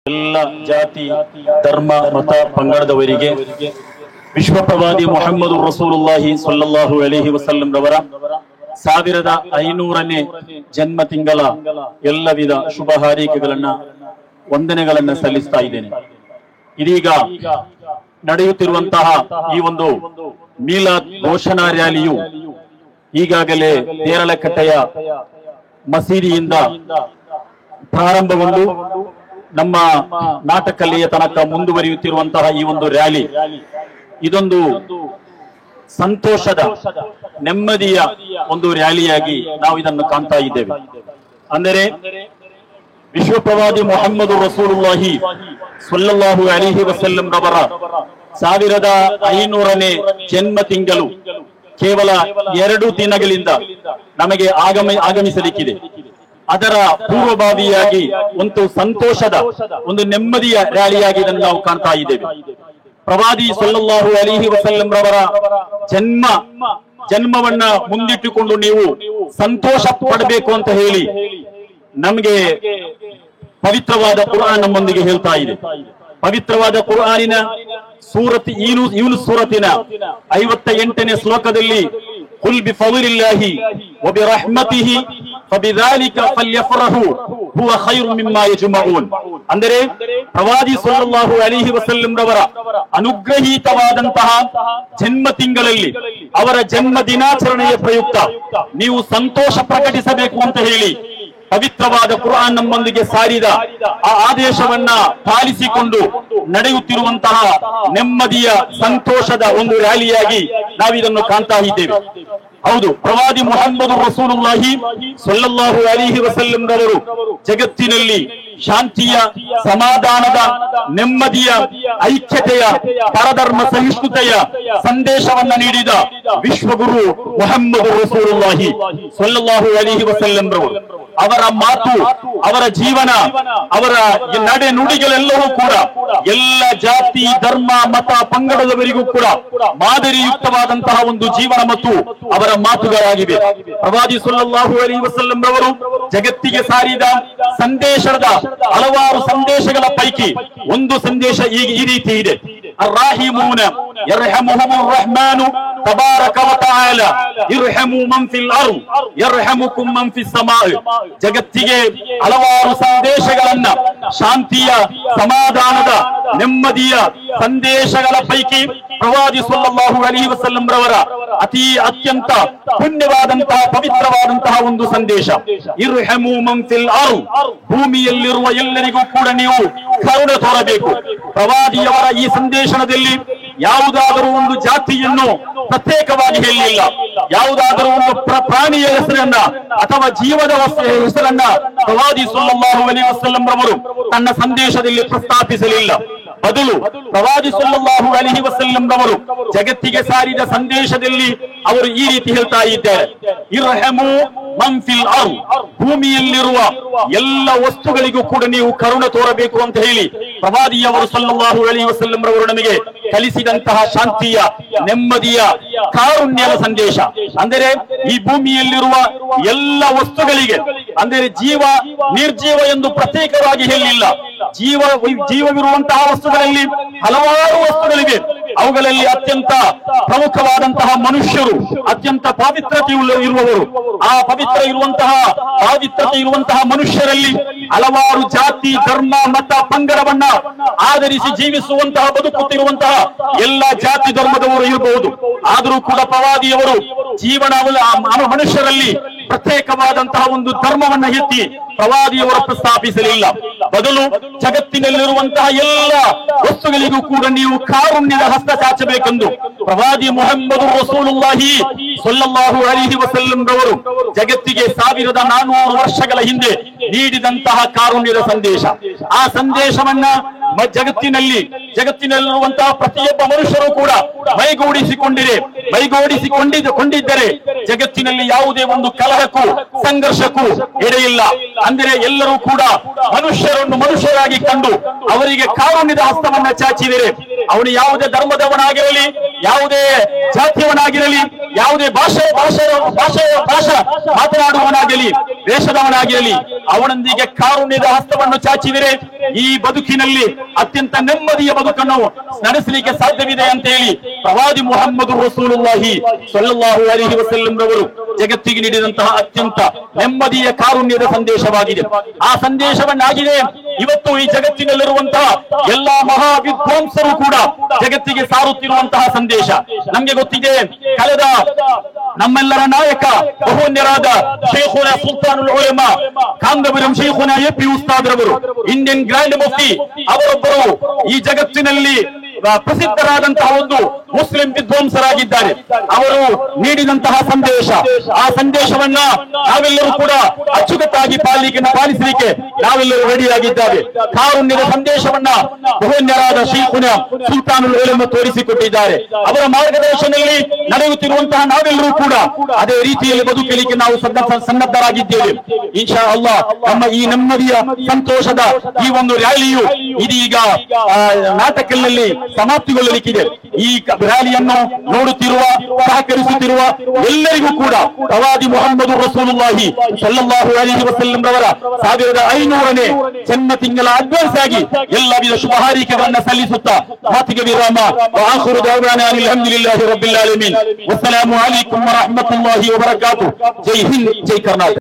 ಎಲ್ಲ ಜಾತಿ ಧರ್ಮ ಮತ ಪಂಗಡದವರಿಗೆ ವಿಶ್ವ ಪ್ರವಾದಿ ಮುಹಮ್ಮದ್ ರಸೂಲುಲ್ಲಾಹಿ ಸ್ವಲ್ಲಲ್ಲಾಹು ಅಲೈಹಿ ವಸಲ್ಲಂ ರವರ 1500ನೇ ಜನ್ಮ ತಿಂಗಳ ಎಲ್ಲ ವಿಧ ಶುಭ ಹಾರೈಕೆಗಳನ್ನ ವಂದನೆಗಳನ್ನ ಸಲ್ಲಿಸ್ತಾ ಇದ್ದೇನೆ. ಇದೀಗ ನಡೆಯುತ್ತಿರುವಂತಹ ಈ ಒಂದು ಮೀಲಾದ್ ಘೋಷಣಾ ರ್ಯಾಲಿಯು ಈಗಾಗಲೇ ತೇರಳಕಟ್ಟೆಯ ಮಸೀದಿಯಿಂದ ಪ್ರಾರಂಭಗೊಂಡು ನಮ್ಮ ನಾಟಕಲ್ಲಿಯ ತನಕ ಮುಂದುವರಿಯುತ್ತಿರುವಂತಹ ಈ ಒಂದು ರ್ಯಾಲಿ ಇದೊಂದು ಸಂತೋಷದ ನೆಮ್ಮದಿಯ ಒಂದು ರ್ಯಾಲಿಯಾಗಿ ನಾವು ಇದನ್ನು ಕಾಣ್ತಾ ಇದ್ದೇವೆ. ಅಂದರೆ ವಿಶ್ವ ಪ್ರವಾದಿ ಮುಹಮ್ಮದ್ ರಸೂಲುಲ್ಲಾಹಿ ಸ್ವಲ್ಲಲ್ಲಾಹು ಅಲೈಹಿ ವಸಲ್ಲಂ ರವರ 1500ನೇ ಜನ್ಮ ತಿಂಗಳು ಕೇವಲ 2 ದಿನಗಳಿಂದ ನಮಗೆ ಆಗಮಿಸಲಿಕ್ಕಿದೆ. ಅದರ ಪೂರ್ವಭಾವಿಯಾಗಿ ಒಂದು ಸಂತೋಷದ ಒಂದು ನೆಮ್ಮದಿಯ ರ್ಯಾಲಿಯಾಗಿ ಇದನ್ನು ನಾವು ಕಾಣ್ತಾ ಇದ್ದೇವೆ. ಪ್ರವಾದಿ ಸಲ್ಲಲ್ಲಾಹು ಅಲೈಹಿ ವಸಲ್ಲಂ ರವರ ಜನ್ಮವನ್ನ ಮುಂದಿಟ್ಟುಕೊಂಡು ನೀವು ಸಂತೋಷ ಪಡಬೇಕು ಅಂತ ಹೇಳಿ ನಮಗೆ ಪವಿತ್ರವಾದ ಕುರ್ಆನ್ ನಮ್ಮೊಂದಿಗೆ ಹೇಳ್ತಾ ಇದೆ. ಪವಿತ್ರವಾದ ಕುರ್ಆನಿನ ಸೂರತ್ ಯೂನುಸ್ ಸೂರತಿನ 58ನೇ ಶ್ಲೋಕದಲ್ಲಿ ಕುಲ್ ಬಿಫದ್ಲಿಲ್ಲಾಹಿ ವ ಬಿರಹ್ಮತಿಹಿ ಫಬಿದಾಲಿಕ ಫಲ್ಯಫರಹು ಹುವ ಖೈರು ಮಿಮ್ಮಾ ಯಜ್ಮಊನ್. ಅಂದರೆ ಪ್ರವಾದಿ ಸಲ್ಲಲ್ಲಾಹು ಅಲೈಹಿ ವಸಲ್ಲಂ ರವರ ಅನುಗ್ರಹೀತವಾದಂತಹ ಜನ್ಮ ತಿಂಗಳಲ್ಲಿ ಅವರ ಜನ್ಮ ದಿನಾಚರಣೆಯ ಪ್ರಯುಕ್ತ ನೀವು ಸಂತೋಷ ಪ್ರಕಟಿಸಬೇಕು ಅಂತ ಹೇಳಿ ಪವಿತ್ರವಾದ ಕುರ್ಆನ್ ನಮ್ಮೊಂದಿಗೆ ಸಾರಿದ ಆ ಆದೇಶವನ್ನ ಪಾಲಿಸಿಕೊಂಡು ನಡೆಯುತ್ತಿರುವಂತಹ ನೆಮ್ಮದಿಯ ಸಂತೋಷದ ಒಂದು ರ್ಯಾಲಿಯಾಗಿ ನಾವಿದನ್ನು ಕಾಣ್ತಾ ಇದ್ದೇವೆ. ಹೌದು, ಪ್ರವಾದಿ ಮುಹಮ್ಮದ್ ರಸೂಲುಲ್ಲಾಹಿ ಸ್ವಲ್ಲಲ್ಲಾಹು ಅಲೈಹಿ ವಸಲ್ಲಂ ರವರು ಜಗತ್ತಿನಲ್ಲಿ ಶಾಂತಿಯ, ಸಮಾಧಾನದ, ನೆಮ್ಮದಿಯ, ಐಕ್ಯತೆಯ, ಪರಧರ್ಮ ಸಹಿಷ್ಣುತೆಯ ಸಂದೇಶವನ್ನ ನೀಡಿದ ವಿಶ್ವಗುರು ಮುಹಮ್ಮದ್ ರಸೂಲುಲ್ಲಾಹಿ ಸ್ವಲ್ಲಲ್ಲಾಹು ಅಲೈಹಿ ವಸಲ್ಲಂ ರವರು ಅವರ ಮಾತು, ಅವರ ಜೀವನ, ಅವರ ನಡೆ ನುಡಿಗಳೆಲ್ಲವೂ ಕೂಡ ಎಲ್ಲ ಜಾತಿ ಧರ್ಮ ಮತ ಪಂಗಡದವರಿಗೂ ಕೂಡ ಮಾದರಿಯುಕ್ತವಾದಂತಹ ಒಂದು ಜೀವನ ಮತ್ತು ಅವರ ಮಾತುಗಳಾಗಿವೆ. ಪ್ರವಾದಿ ಸಲ್ಲಲ್ಲಾಹು ಅಲೈಹಿ ವಸಲ್ಲಂ ರವರು ಜಗತ್ತಿಗೆ ಸಾರಿದ ಸಂದೇಶದ ಹಲವಾರು ಸಂದೇಶಗಳ ಪೈಕಿ ಒಂದು ಸಂದೇಶ ಈ ರೀತಿ ಇದೆ: ಅರ್ರಾಹಿಮೂನ ಯರ್ಹಮುಹುಮುರ್ ರಹ್ಮಾನು ತಬಾರಕ ವ ತಆಲ ಇರ್ಹಮು ಮನ್ ಫಿಲ್ ಅರ್ದ್ ಯರ್ಹಮುಕುಂ ಮನ್ ಫಿಸ್ ಸಮಾ. ಜಗತ್ತಿಗೆ ಹಲವಾರು ಸಂದೇಶಗಳನ್ನ, ಶಾಂತಿಯ, ಸಮಾಧಾನದ, ನೆಮ್ಮದಿಯ ಸಂದೇಶಗಳ ಪೈಕಿ ಪ್ರವಾದಿ ಸಲ್ಲಲ್ಲಾಹು ಅಲೈಹಿ ವಸಲ್ಲಂ ರವರ ಅತ್ಯಂತ ಪುಣ್ಯವಾದಂತಹ ಪವಿತ್ರವಾದಂತಹ ಒಂದು ಸಂದೇಶ ಇರ್ಹಮು ಮನ್ ಫಿಲ್ ಅರ್ದ್. ಭೂಮಿಯಲ್ಲಿರುವ ಎಲ್ಲರಿಗೂ ಕೂಡ ನೀವು ಕರುಣೆ ತೋರಬೇಕು. ಪ್ರವಾದಿಯವರ ಈ ಸಂದೇಶದಲ್ಲಿ ಯಾವುದಾದರೂ ಒಂದು ಜಾತಿಯನ್ನು ಪ್ರತ್ಯೇಕವಾಗಿ ಹೇಳಲಿಲ್ಲ. ಯಾವುದಾದರೂ ಒಂದು ಪ್ರಾಣಿಯ ಹೆಸರನ್ನ ಅಥವಾ ಜೀವದ ಹೆಸರನ್ನ ಪ್ರವಾದಿ ಸಲ್ಲಲ್ಲಾಹು ಅಲೈಹಿ ವಸಲ್ಲಂ ರವರು ತನ್ನ ಸಂದೇಶದಲ್ಲಿ ಪ್ರಸ್ತಾಪಿಸಲಿಲ್ಲ. ಬದಲು ಪ್ರವಾದಿ ಸಲ್ಲಲ್ಲಾಹು ಅಲೈಹಿ ವಸಲ್ಲಂ ರವರು ಜಗತ್ತಿಗೆ ಸಾರಿದ ಸಂದೇಶದಲ್ಲಿ ಅವರು ಈ ರೀತಿ ಹೇಳ್ತಾ ಇದ್ದಾರೆ: ಇರ್ಹಮು ಮನ್ ಫಿಲ್ ಅರ್ದ್. ಭೂಮಿಯಲ್ಲಿರುವ ಎಲ್ಲ ವಸ್ತುಗಳಿಗೂ ಕೂಡ ನೀವು ಕರುಣೆ ತೋರಬೇಕು ಅಂತ ಹೇಳಿ ಪ್ರವಾದಿಯವರು ಸಲ್ಲಲ್ಲಾಹು ಅಲೈಹಿ ವಸಲ್ಲಂ ರವರು ನಮಗೆ ಕಲಿಸಿದಂತಹ ಶಾಂತಿಯ, ನೆಮ್ಮದಿಯ, ಕಾರುಣ್ಯದ ಸಂದೇಶ. ಅಂದರೆ ಈ ಭೂಮಿಯಲ್ಲಿರುವ ಎಲ್ಲ ವಸ್ತುಗಳಿಗೆ, ಅಂದರೆ ಜೀವ ನಿರ್ಜೀವ ಎಂದು ಪ್ರತ್ಯೇಕವಾಗಿ ಹೇಳಲಿಲ್ಲ. ಜೀವವಿರುವಂತಹ ವಸ್ತುಗಳಲ್ಲಿ ಹಲವಾರು ವಸ್ತುಗಳಿವೆ. ಅವುಗಳಲ್ಲಿ ಅತ್ಯಂತ ಪ್ರಮುಖವಾದಂತಹ ಮನುಷ್ಯರು, ಅತ್ಯಂತ ಪಾವಿತ್ರತೆ ಇರುವವರು. ಆ ಪಾವಿತ್ರತೆ ಇರುವಂತಹ ಮನುಷ್ಯರಲ್ಲಿ ಹಲವಾರು ಜಾತಿ ಧರ್ಮ ಮತ ಪಂಗಡವನ್ನ ಆಧರಿಸಿ ಜೀವಿಸುವಂತಹ, ಬದುಕುತ್ತಿರುವಂತಹ ಎಲ್ಲ ಜಾತಿ ಧರ್ಮದವರು ಇರಬಹುದು. ಆದರೂ ಕೂಡ ಪ್ರವಾದಿಯವರು ಮನುಷ್ಯರಲ್ಲಿ ಪ್ರತ್ಯೇಕವಾದಂತಹ ಒಂದು ಧರ್ಮವನ್ನ ಎತ್ತಿ ಪ್ರವಾದಿಯವರು ಪ್ರಸ್ತಾಪಿಸಲಿಲ್ಲ. ಬದಲು ಜಗತ್ತಿನಲ್ಲಿರುವಂತಹ ಎಲ್ಲ ವಸ್ತುಗಳಿಗೂ ಕೂಡ ನೀವು ಕಾರುಣ್ಯದ ಹಸ್ತ ಚಾಚಬೇಕೆಂದು ಪ್ರವಾದಿ ಮುಹಮ್ಮದ್ ರಸೂಲುಲ್ಲಾಹಿ ಸ್ವಲ್ಲಲ್ಲಾಹು ಅಲೈಹಿ ವಸಲ್ಲಂ ರವರು ಜಗತ್ತಿಗೆ 1400 ವರ್ಷಗಳ ಹಿಂದೆ ನೀಡಿದಂತಹ ಕಾರುಣ್ಯದ ಸಂದೇಶ. ಆ ಸಂದೇಶವನ್ನ ಜಗತ್ತಿನಲ್ಲಿರುವಂತಹ ಪ್ರತಿಯೊಬ್ಬ ಮನುಷ್ಯರು ಕೂಡ ಮೈಗೂಡಿಸಿಕೊಂಡಿದ್ದರೆ ಜಗತ್ತಿನಲ್ಲಿ ಯಾವುದೇ ಒಂದು ಕಲಹಕ್ಕೂ ಸಂಘರ್ಷಕ್ಕೂ ಎಡೆಯಿಲ್ಲ. ಅಂದರೆ ಎಲ್ಲರೂ ಕೂಡ ಮನುಷ್ಯರನ್ನು ಮನುಷ್ಯರಾಗಿ ಕಂಡು ಅವರಿಗೆ ಕಾರುಣ್ಯದ ಹಸ್ತವನ್ನ ಚಾಚಿದರೆ ಅವನು ಯಾವುದೇ ಧರ್ಮದವನಾಗಿರಲಿ, ಯಾವುದೇ ಜಾತಿಯವನಾಗಿರಲಿ, ಯಾವುದೇ ಭಾಷೆ ಮಾತನಾಡುವವನಾಗಲಿ, ವೇಷದವನಾಗಿರಲಿ, ಅವನೊಂದಿಗೆ ಕಾರುಣ್ಯದ ಹಸ್ತವನ್ನು ಚಾಚಿದರೆ ಈ ಬದುಕಿನಲ್ಲಿ ಅತ್ಯಂತ ನೆಮ್ಮದಿಯ ಬದುಕನ್ನು ನಡೆಸಲಿಕ್ಕೆ ಸಾಧ್ಯವಿದೆ ಅಂತ ಹೇಳಿ ಪ್ರವಾದಿ ಮುಹಮ್ಮದ್ ರಸೂಲುಲ್ಲಾಹಿ ಸ್ವಲ್ಲಲ್ಲಾಹು ಅಲೈಹಿ ವಸಲ್ಲಂ ರವರು ಜಗತ್ತಿಗೆ ನೀಡಿದಂತಹ ಅತ್ಯಂತ ನೆಮ್ಮದಿಯ ಕಾರುಣ್ಯದ ಸಂದೇಶವಾಗಿದೆ. ಆ ಸಂದೇಶವನ್ನಾಗಿದೆ ಇವತ್ತು ಈ ಜಗತ್ತಿನಲ್ಲಿರುವಂತಹ ಎಲ್ಲಾ ಮಹಾ ವಿದ್ವಾಂಸರು ಕೂಡ ಜಗತ್ತಿಗೆ ಸಾರುತ್ತಿರುವಂತಹ ಸಂದೇಶ. ನಮ್ಗೆ ಗೊತ್ತಿದೆ, ಕಳೆದ ನಮ್ಮೆಲ್ಲರ ನಾಯಕ ಬಹುನ್ಯರಾದ ಶೇಖುನಾ ಸುಲ್ತಾನುಲ್ ಉಲಮಾ ಕಾಂದವರಂ ಶೇಖುನಾ ಎಪಿ ಉಸ್ತಾದ್ ರವರು, ಇಂಡಿಯನ್ ಗ್ರ್ಯಾಂಡ್ ಮುಫ್ತಿ ಅವರೊಬ್ಬರು ಈ ಜಗತ್ತಿನಲ್ಲಿ ಪ್ರಸಿದ್ಧರಾದಂತಹ ಒಂದು ಮುಸ್ಲಿಂ ವಿದ್ವಾಂಸರಾಗಿದ್ದಾರೆ. ಅವರು ನೀಡಿದಂತಹ ಸಂದೇಶ, ಆ ಸಂದೇಶವನ್ನ ನಾವೆಲ್ಲರೂ ಕೂಡ ಅಚ್ಚುಕಟ್ಟಾಗಿ ಪಾಲಿಸಲಿಕ್ಕೆ ನಾವೆಲ್ಲರೂ ರೆಡಿಯಾಗಿದ್ದೇವೆ. ಕಾರುಣ್ಯದ ಸಂದೇಶವನ್ನ ಬಹುನ್ಯರಾದ ಶೇಖುನಾ ಸುಲ್ತಾನುಲ್ ಉಲಮಾ ತೋರಿಸಿಕೊಟ್ಟಿದ್ದಾರೆ. ಅವರ ಮಾರ್ಗದರ್ಶನದಲ್ಲಿ ನಡೆಯುತ್ತಿರುವಂತಹ ನಾವೆಲ್ಲರೂ ಕೂಡ ಅದೇ ರೀತಿಯಲ್ಲಿ ಬದುಕಲಿಕ್ಕೆ ನಾವು ಸನ್ನದ್ಧರಾಗಿದ್ದೇವೆ. ಇನ್ಶಾ ಅಲ್ಲಾಹ್ ನಮ್ಮ ಈ ನೆಮ್ಮದಿಯ ಸಂತೋಷದ ಈ ಒಂದು ರ್ಯಾಲಿಯು ಇದೀಗ ನಾಟಕದಲ್ಲಿ ಸಮಾಪ್ತಿಗೊಳ್ಳಲಿಕ್ಕಿದೆ. ಈ ರ್ಯಾಲಿಯನ್ನು ನೋಡುತ್ತಿರುವ, ಸಹಕರಿಸುತ್ತಿರುವ ಎಲ್ಲರಿಗೂ ಕೂಡ ಪ್ರವಾದಿ ಮುಹಮ್ಮದ್ ರಸೂಲುಲ್ಲಾಹಿ ಸ್ವಲ್ಲಲ್ಲಾಹು ಅಲೈಹಿ ವಸಲ್ಲಂ ರವರ 1500ನೇ ಜನ್ಮ ತಿಂಗಳ ಅಡ್ವಾನ್ಸ್ ಆಗಿ ಎಲ್ಲ ವಿಧ ಶುಭ ಹಾರೈಕೆಗಳನ್ನು ಸಲ್ಲಿಸುತ್ತಾ ಮಾತಿಗೆ ವಿರಾಮ. ಆಖಿರು ದಅವಾನಾ ಅಲ್ಹಮ್ದುಲಿಲ್ಲಾಹಿ ರಬ್ಬಿಲ್ ಆಲಮೀನ್. ವಸ್ಸಲಾಮು ಅಲೈಕುಂ ವರಹ್ಮತುಲ್ಲಾಹಿ ವಬರಕಾತುಹು. ಜೈ ಹಿಂದ್, ಜೈ ಕರ್ನಾಟಕ.